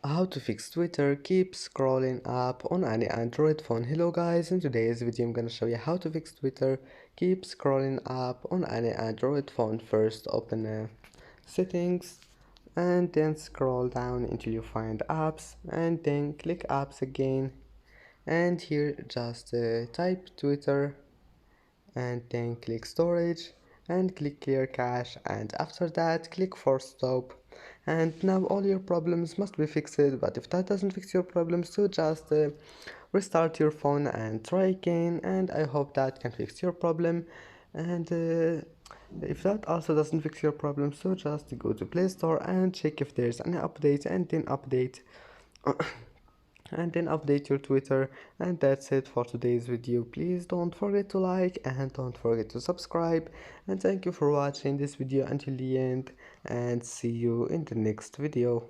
How to fix Twitter keep scrolling up on any Android phone. Hello guys, in today's video I'm gonna show you how to fix Twitter keep scrolling up on any Android phone. First open settings and then scroll down until you find apps and then click apps again, and here just type Twitter and then click storage and click clear cache, and after that click force stop, and now all your problems must be fixed. But if that doesn't fix your problems, so just restart your phone and try again, and I hope that can fix your problem. And if that also doesn't fix your problem, so just go to Play Store and check if there's any update, and then update your Twitter. And that's it for today's video. Please don't forget to like and don't forget to subscribe, and thank you for watching this video until the end, and see you in the next video.